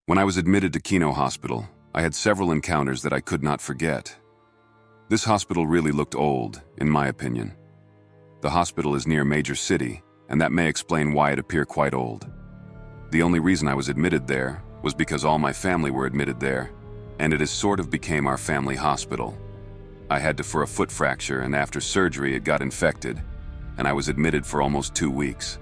When I was admitted to Kino Hospital, I had several encounters that I could not forget. This hospital really looked old, in my opinion. The hospital is near a major city, and that may explain why it appeared quite old. The only reason I was admitted there was because all my family were admitted there, and it has sort of became our family hospital. I had for a foot fracture, and after surgery it got infected, and I was admitted for almost 2 weeks.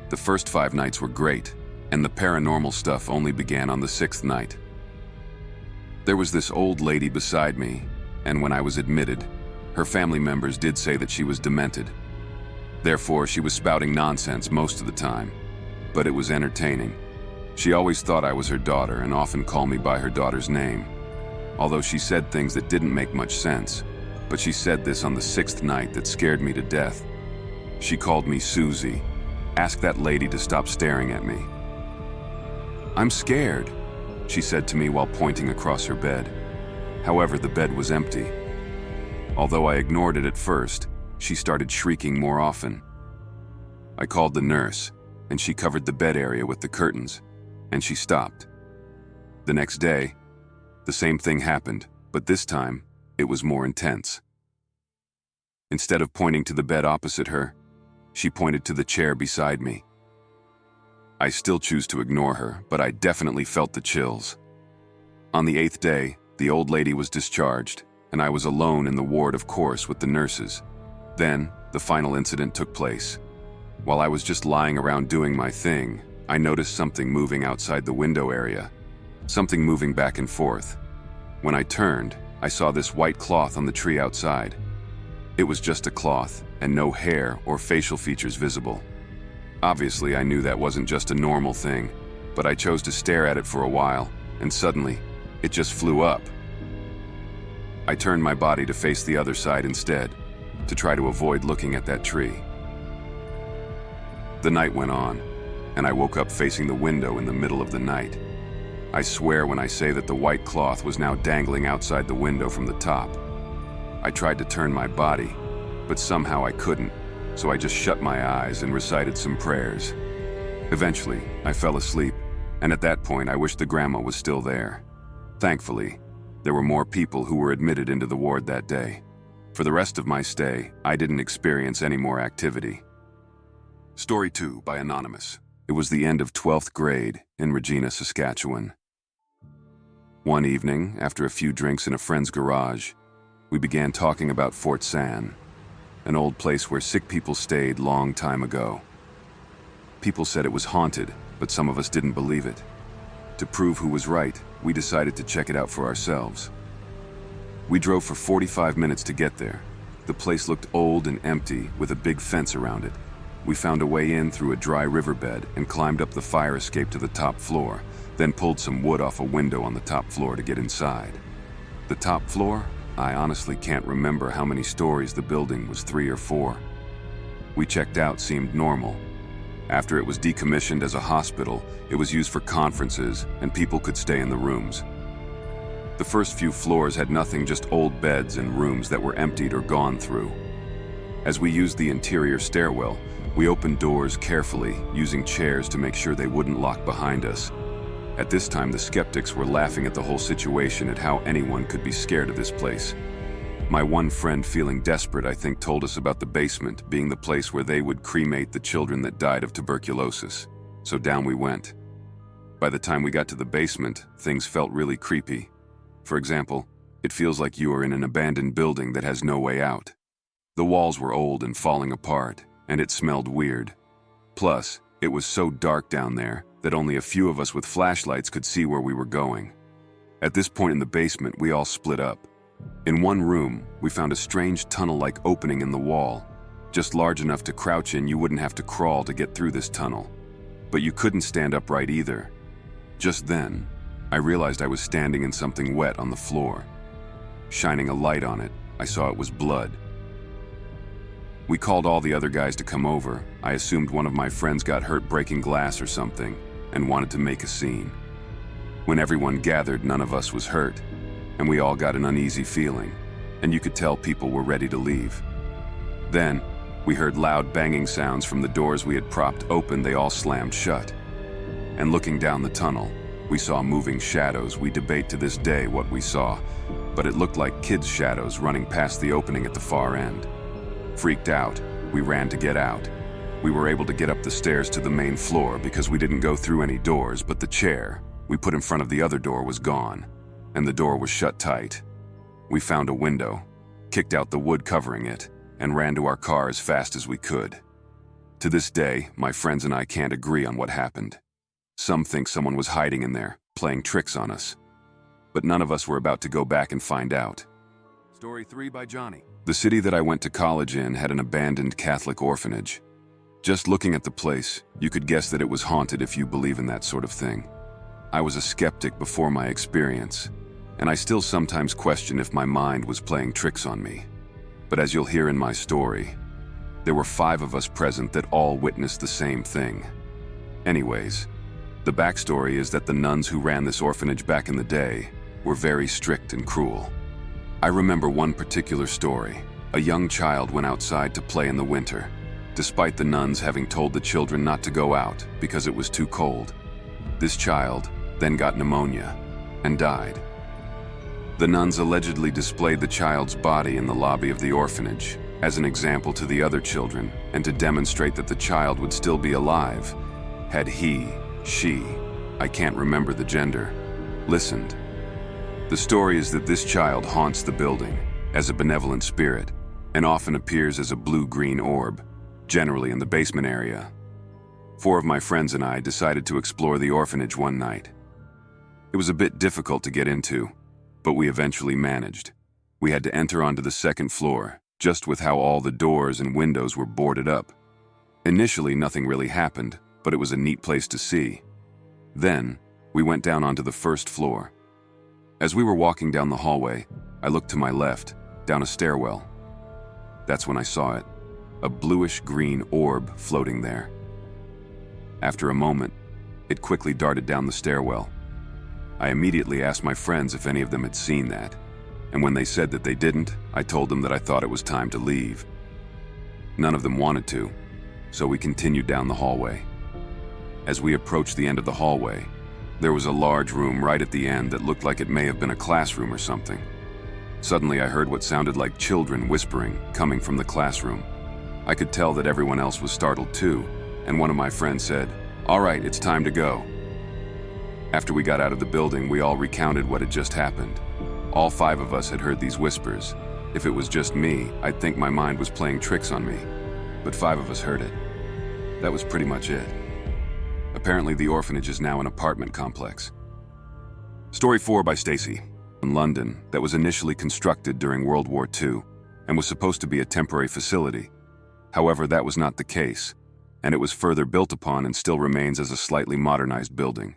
The first 5 nights were great, and the paranormal stuff only began on the 6th night. There was this old lady beside me, and when I was admitted, her family members did say that she was demented. Therefore, she was spouting nonsense most of the time, but it was entertaining. She always thought I was her daughter and often called me by her daughter's name, although she said things that didn't make much sense, but she said this on the 6th night that scared me to death. She called me Susie. Ask that lady to stop staring at me. "I'm scared," she said to me while pointing across her bed. However, the bed was empty. Although I ignored it at first, she started shrieking more often. I called the nurse, and she covered the bed area with the curtains, and she stopped. The next day, the same thing happened, but this time, it was more intense. Instead of pointing to the bed opposite her, she pointed to the chair beside me. I still choose to ignore her, but I definitely felt the chills. On the 8th day, the old lady was discharged, and I was alone in the ward, of course, with the nurses. Then, the final incident took place. While I was just lying around doing my thing, I noticed something moving outside the window area. Something moving back and forth. When I turned, I saw this white cloth on the tree outside. It was just a cloth, and no hair or facial features visible. Obviously, I knew that wasn't just a normal thing, but I chose to stare at it for a while, and suddenly, it just flew up. I turned my body to face the other side instead, to try to avoid looking at that tree. The night went on, and I woke up facing the window in the middle of the night. I swear when I say that the white cloth was now dangling outside the window from the top. I tried to turn my body, but somehow I couldn't, so I just shut my eyes and recited some prayers. Eventually, I fell asleep, and at that point I wished the grandma was still there. Thankfully, there were more people who were admitted into the ward that day. For the rest of my stay, I didn't experience any more activity. Story 2 by Anonymous. It was the end of 12th grade in Regina, Saskatchewan. One evening, after a few drinks in a friend's garage, we began talking about Fort San, an old place where sick people stayed long time ago. People said it was haunted, but some of us didn't believe it. To prove who was right, we decided to check it out for ourselves. We drove for 45 minutes to get there. The place looked old and empty, with a big fence around it. We found a way in through a dry riverbed and climbed up the fire escape to the top floor, then pulled some wood off a window on the top floor to get inside. The top floor? I honestly can't remember how many stories the building was, 3 or 4. We checked out seemed normal. After it was decommissioned as a hospital, it was used for conferences and people could stay in the rooms. The first few floors had nothing, just old beds and rooms that were emptied or gone through. As we used the interior stairwell, we opened doors carefully, using chairs to make sure they wouldn't lock behind us. At this time, the skeptics were laughing at the whole situation, at how anyone could be scared of this place. My one friend, feeling desperate, I think, told us about the basement being the place where they would cremate the children that died of tuberculosis. So down we went. By the time we got to the basement, things felt really creepy. For example, it feels like you are in an abandoned building that has no way out. The walls were old and falling apart, and it smelled weird. Plus, it was so dark down there that only a few of us with flashlights could see where we were going. At this point in the basement, we all split up. In one room, we found a strange tunnel-like opening in the wall, just large enough to crouch in. You wouldn't have to crawl to get through this tunnel. But you couldn't stand upright either. Just then, I realized I was standing in something wet on the floor. Shining a light on it, I saw it was blood. We called all the other guys to come over. I assumed one of my friends got hurt breaking glass or something, and wanted to make a scene. When everyone gathered, none of us was hurt, and we all got an uneasy feeling, and you could tell people were ready to leave. Then, we heard loud banging sounds from the doors we had propped open. They all slammed shut. And looking down the tunnel, We saw moving shadows. We debate to this day what we saw, but it looked like kids' shadows running past the opening at the far end. Freaked out, we ran to get out. We were able to get up the stairs to the main floor because we didn't go through any doors, but the chair we put in front of the other door was gone, and the door was shut tight. We found a window, kicked out the wood covering it, and ran to our car as fast as we could. To this day, my friends and I can't agree on what happened. Some think someone was hiding in there, playing tricks on us. But none of us were about to go back and find out. Story 3 by Johnny. The city that I went to college in had an abandoned Catholic orphanage. Just looking at the place, you could guess that it was haunted if you believe in that sort of thing. I was a skeptic before my experience, and I still sometimes question if my mind was playing tricks on me. But as you'll hear in my story, there were 5 of us present that all witnessed the same thing. Anyways, the backstory is that the nuns who ran this orphanage back in the day were very strict and cruel. I remember one particular story. A young child went outside to play in the winter, despite the nuns having told the children not to go out because it was too cold. This child then got pneumonia and died. The nuns allegedly displayed the child's body in the lobby of the orphanage as an example to the other children and to demonstrate that the child would still be alive had he, she, I can't remember the gender, listened. The story is that this child haunts the building as a benevolent spirit and often appears as a blue-green orb, generally in the basement area. 4 of my friends and I decided to explore the orphanage one night. It was a bit difficult to get into, but we eventually managed. We had to enter onto the 2nd floor, just with how all the doors and windows were boarded up. Initially, nothing really happened, but it was a neat place to see. Then, we went down onto the 1st floor. As we were walking down the hallway, I looked to my left, down a stairwell. That's when I saw it, a bluish-green orb floating there. After a moment, it quickly darted down the stairwell. I immediately asked my friends if any of them had seen that, and when they said that they didn't, I told them that I thought it was time to leave. None of them wanted to, so we continued down the hallway. As we approached the end of the hallway, there was a large room right at the end that looked like it may have been a classroom or something. Suddenly I heard what sounded like children whispering coming from the classroom. I could tell that everyone else was startled too, and one of my friends said, "All right, it's time to go." After we got out of the building, we all recounted what had just happened. All 5 of us had heard these whispers. If it was just me, I'd think my mind was playing tricks on me. But 5 of us heard it. That was pretty much it. Apparently, the orphanage is now an apartment complex. Story 4 by Stacy. In London, that was initially constructed during World War II and was supposed to be a temporary facility. However, that was not the case, and it was further built upon and still remains as a slightly modernized building.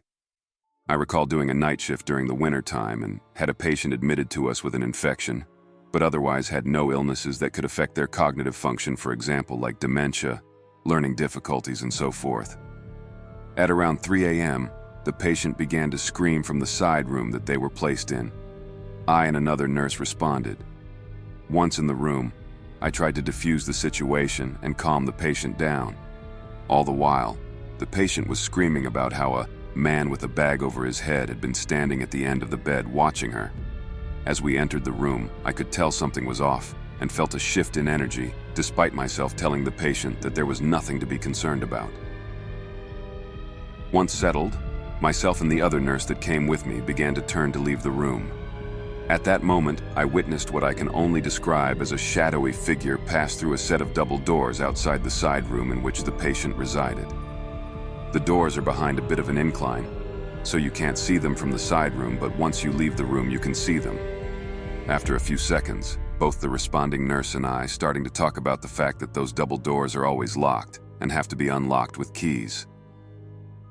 I recall doing a night shift during the winter time and had a patient admitted to us with an infection, but otherwise had no illnesses that could affect their cognitive function, for example, like dementia, learning difficulties, and so forth. At around 3 a.m., the patient began to scream from the side room that they were placed in. I and another nurse responded. Once in the room, I tried to defuse the situation and calm the patient down. All the while, the patient was screaming about how a man with a bag over his head had been standing at the end of the bed watching her. As we entered the room, I could tell something was off and felt a shift in energy, despite myself telling the patient that there was nothing to be concerned about. Once settled, myself and the other nurse that came with me began to turn to leave the room. At that moment, I witnessed what I can only describe as a shadowy figure pass through a set of double doors outside the side room in which the patient resided. The doors are behind a bit of an incline, so you can't see them from the side room, but once you leave the room, you can see them. After a few seconds, both the responding nurse and I starting to talk about the fact that those double doors are always locked and have to be unlocked with keys.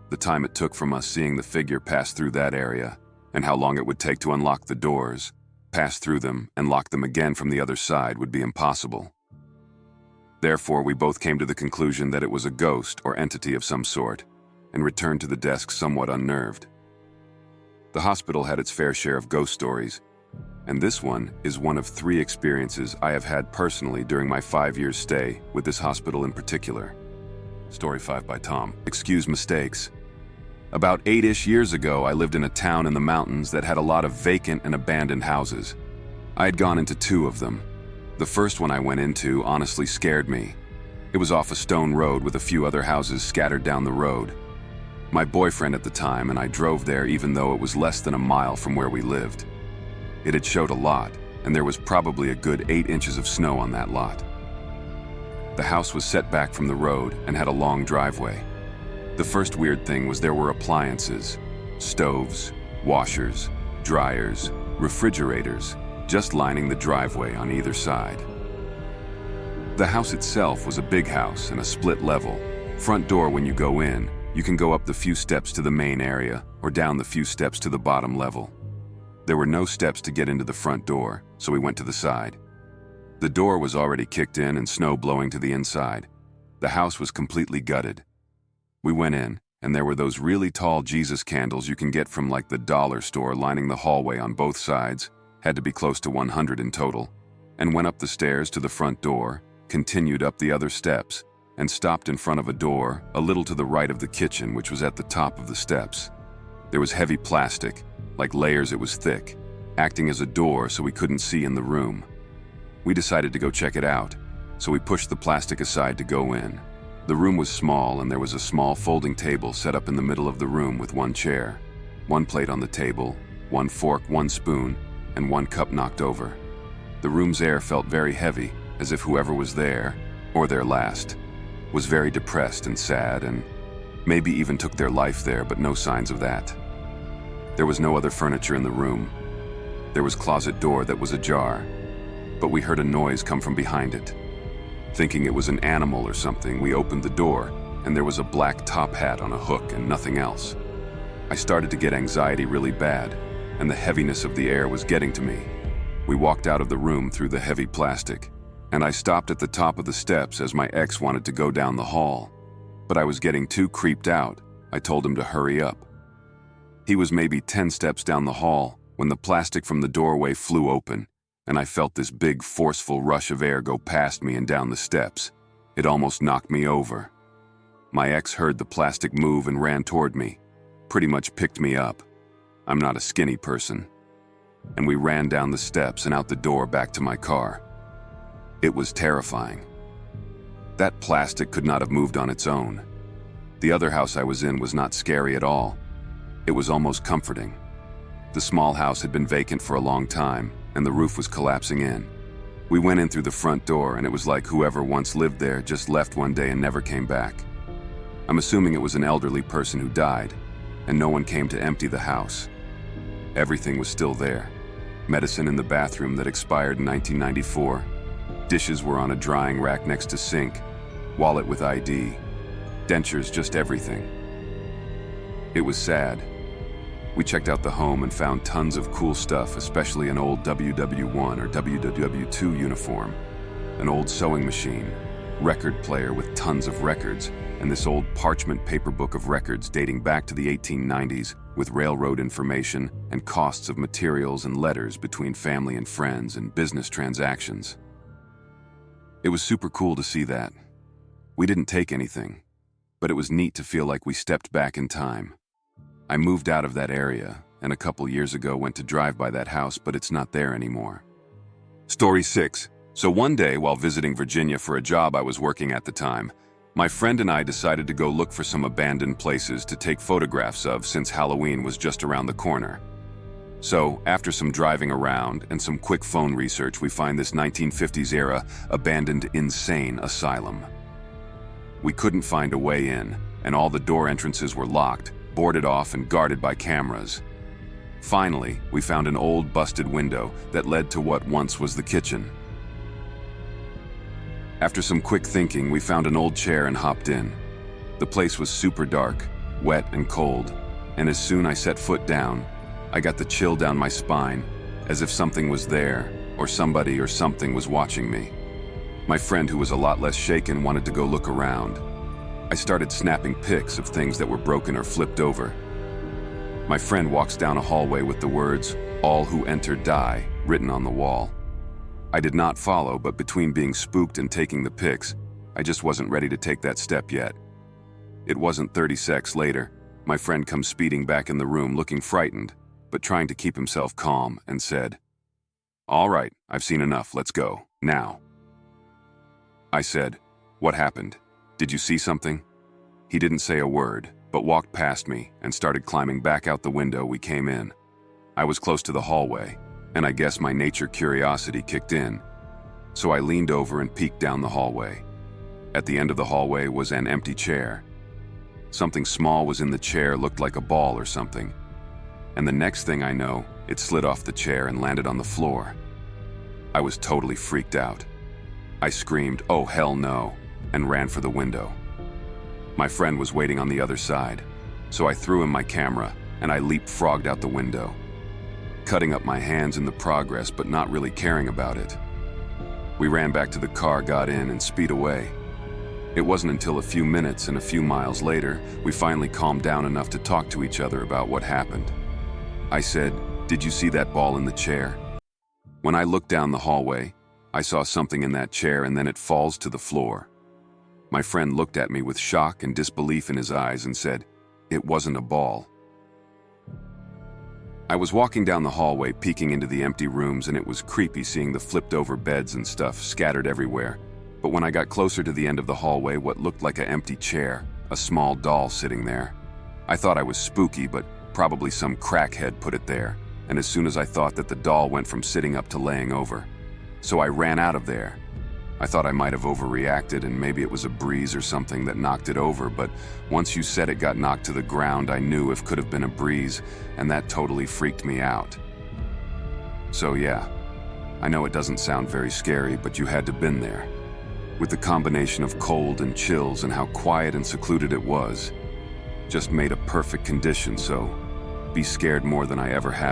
The time it took from us seeing the figure pass through that area, and how long it would take to unlock the doors, pass through them, and lock them again from the other side would be impossible. Therefore, we both came to the conclusion that it was a ghost or entity of some sort, and returned to the desk somewhat unnerved. The hospital had its fair share of ghost stories, and this one is one of 3 experiences I have had personally during my 5-year stay with this hospital in particular. Story 5 by Tom. Excuse mistakes. About 8-ish years ago, I lived in a town in the mountains that had a lot of vacant and abandoned houses. I had gone into 2 of them. The first one I went into honestly scared me. It was off a stone road with a few other houses scattered down the road. My boyfriend at the time and I drove there even though it was less than a mile from where we lived. It had showed a lot, and there was probably a good 8 inches of snow on that lot. The house was set back from the road and had a long driveway. The first weird thing was there were appliances, stoves, washers, dryers, refrigerators, just lining the driveway on either side. The house itself was a big house and a split level. Front door when you go in, you can go up the few steps to the main area or down the few steps to the bottom level. There were no steps to get into the front door, so we went to the side. The door was already kicked in and snow blowing to the inside. The house was completely gutted. We went in, and there were those really tall Jesus candles you can get from like the dollar store lining the hallway on both sides, had to be close to 100 in total, and went up the stairs to the front door, continued up the other steps, and stopped in front of a door a little to the right of the kitchen, which was at the top of the steps. There was heavy plastic, like layers. It was thick, acting as a door so we couldn't see in the room. We decided to go check it out, so we pushed the plastic aside to go in. The room was small and there was a small folding table set up in the middle of the room with 1 chair, 1 plate on the table, 1 fork, 1 spoon, and 1 cup knocked over. The room's air felt very heavy, as if whoever was there, or their last, was very depressed and sad and maybe even took their life there, but no signs of that. There was no other furniture in the room. There was closet door that was ajar, but we heard a noise come from behind it. Thinking it was an animal or something, we opened the door, and there was a black top hat on a hook and nothing else. I started to get anxiety really bad, and the heaviness of the air was getting to me. We walked out of the room through the heavy plastic, and I stopped at the top of the steps as my ex wanted to go down the hall. But I was getting too creeped out. I told him to hurry up. He was maybe 10 steps down the hall when the plastic from the doorway flew open, and I felt this big, forceful rush of air go past me and down the steps. It almost knocked me over. My ex heard the plastic move and ran toward me, pretty much picked me up. I'm not a skinny person. And we ran down the steps and out the door back to my car. It was terrifying. That plastic could not have moved on its own. The other house I was in was not scary at all. It was almost comforting. The small house had been vacant for a long time, and the roof was collapsing in. We went in through the front door, and it was like whoever once lived there just left one day and never came back. I'm assuming it was an elderly person who died, and no one came to empty the house. Everything was still there. Medicine in the bathroom that expired in 1994. Dishes were on a drying rack next to sink. Wallet with ID. Dentures, just everything. It was sad. We checked out the home and found tons of cool stuff, especially an old WW1 or WW2 uniform, an old sewing machine, record player with tons of records, and this old parchment paper book of records dating back to the 1890s with railroad information and costs of materials and letters between family and friends and business transactions. It was super cool to see that. We didn't take anything, but it was neat to feel like we stepped back in time. I moved out of that area, and a couple years ago went to drive by that house, but it's not there anymore. Story 6. So one day, while visiting Virginia for a job I was working at the time, my friend and I decided to go look for some abandoned places to take photographs of since Halloween was just around the corner. So, after some driving around and some quick phone research, we find this 1950s-era abandoned insane asylum. We couldn't find a way in, and all the door entrances were locked, boarded off and guarded by cameras. Finally, we found an old busted window that led to what once was the kitchen. After some quick thinking, we found an old chair and hopped in. The place was super dark, wet and cold, and as soon I set foot down, I got the chill down my spine, as if something was there, or somebody or something was watching me. My friend, who was a lot less shaken, wanted to go look around. I started snapping pics of things that were broken or flipped over. My friend walks down a hallway with the words, "All who enter die," written on the wall. I did not follow, but between being spooked and taking the pics, I just wasn't ready to take that step yet. It wasn't 30 seconds later, My friend comes speeding back in the room looking frightened, but trying to keep himself calm, and said, "All right, I've seen enough, let's go, now." I said, "What happened? Did you see something?" He didn't say a word, but walked past me and started climbing back out the window we came in. I was close to the hallway, and I guess my nature curiosity kicked in, so I leaned over and peeked down the hallway. At the end of the hallway was an empty chair. Something small was in the chair, looked like a ball or something. And the next thing I know, it slid off the chair and landed on the floor. I was totally freaked out. I screamed, "Oh hell no," and ran for the window. My friend was waiting on the other side, so I threw him my camera and I leapfrogged out the window, cutting up my hands in the progress but not really caring about it. We ran back to the car, got in, and sped away. It wasn't until a few minutes and a few miles later we finally calmed down enough to talk to each other about what happened. I said, "Did you see that ball in the chair?" When I looked down the hallway, I saw something in that chair and then it falls to the floor. My friend looked at me with shock and disbelief in his eyes and said, "It wasn't a ball." I was walking down the hallway, peeking into the empty rooms, and it was creepy seeing the flipped over beds and stuff scattered everywhere. But when I got closer to the end of the hallway, what looked like an empty chair, a small doll sitting there. I thought I was spooky, but probably some crackhead put it there, and as soon as I thought that the doll went from sitting up to laying over. So I ran out of there. I thought I might have overreacted and maybe it was a breeze or something that knocked it over, but once you said it got knocked to the ground, I knew it could have been a breeze, and that totally freaked me out. So yeah, I know it doesn't sound very scary, but you had to been there. With the combination of cold and chills and how quiet and secluded it was, just made a perfect condition, so be scared more than I ever have